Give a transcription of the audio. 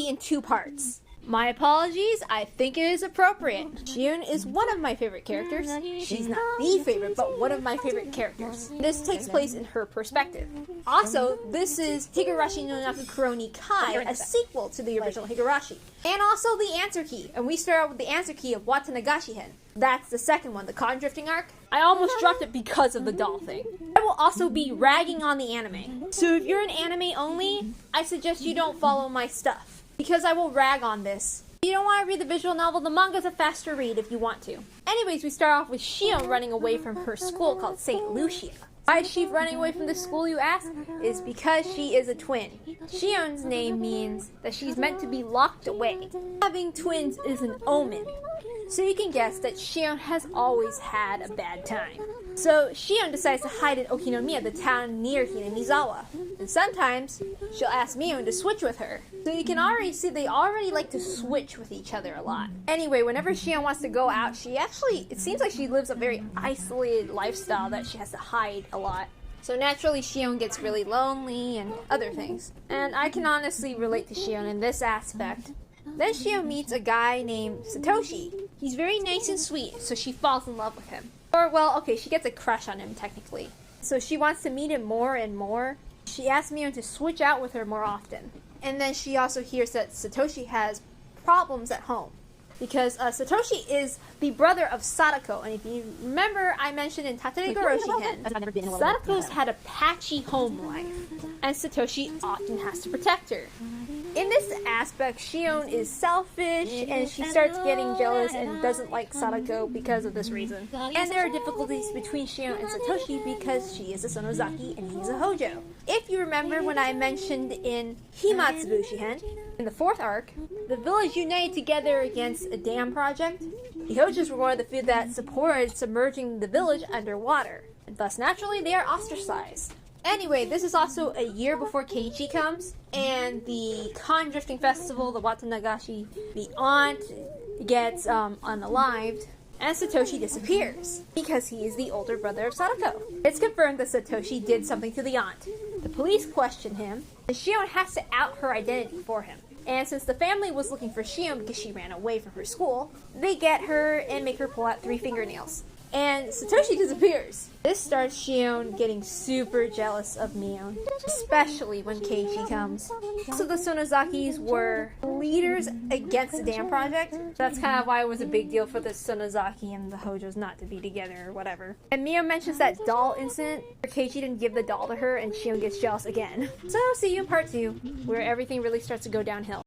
be in 2 parts. My apologies, I think it is appropriate. Shion is one of my favorite characters. She's not the favorite, but one of my favorite characters. This takes place in her perspective. Also, this is Higurashi no Nakukuro ni Kai, a sequel to the original Higurashi. And also the answer key, and we start out with the answer key of Watanagashi-hen. That's the second one, the cotton drifting arc. I almost dropped it because of the doll thing. I will also be ragging on the anime. So if you're an anime only, I suggest you don't follow my stuff, because I will rag on this. If you don't want to read the visual novel, the manga's a faster read if you want to. Anyways, we start off with Shion running away from her school called St. Lucia. Why is she running away from the school, you ask? Is because she is a twin. Shion's name means that she's meant to be locked away. Having twins is an omen. So you can guess that Shion has always had a bad time. So Shion decides to hide in Okinomiya, the town near Hinamizawa. And sometimes she'll ask Mion to switch with her. So you can already see they already like to switch with each other a lot. Anyway, whenever Shion wants to go out, it seems like she lives a very isolated lifestyle that she has to hide a lot. So naturally Shion gets really lonely and other things. And I can honestly relate to Shion in this aspect. Then Shion meets a guy named Satoshi. He's very nice and sweet, so she falls in love with him. Or, well, okay, she gets a crush on him, technically. So she wants to meet him more and more. She asks Mion to switch out with her more often. And then she also hears that Satoshi has problems at home. Because Satoshi is the brother of Sadako. And if you remember, I mentioned in Tateregoroshi-hen, Sadako's had a patchy home life. And Satoshi often has to protect her. In this aspect, Shion is selfish, and she starts getting jealous and doesn't like Sadako because of this reason. And there are difficulties between Shion and Satoshi because she is a Sonozaki and he's a Hojo. If you remember when I mentioned in Himatsubushi-hen, in the 4th arc, the village united together against a dam project. The Hojos were one of the few that supported submerging the village underwater. And thus, naturally, they are ostracized. Anyway, this is also a year before Keiichi comes, and the Con Drifting Festival, the Watanagashi, the aunt gets unalived, and Satoshi disappears, because he is the older brother of Sadako. It's confirmed that Satoshi did something to the aunt. The police question him, and Shion has to out her identity for him. And since the family was looking for Shion because she ran away from her school, they get her and make her pull out 3 fingernails. And Satoshi disappears. This starts Shion getting super jealous of Mion, especially when Keiichi comes. So the Sonozakis were leaders against the dam project. That's kind of why it was a big deal for the Sonozaki and the Hojos not to be together or whatever. And Mion mentions that doll incident where Keiichi didn't give the doll to her and Shion gets jealous again. So see you in part 2, where everything really starts to go downhill.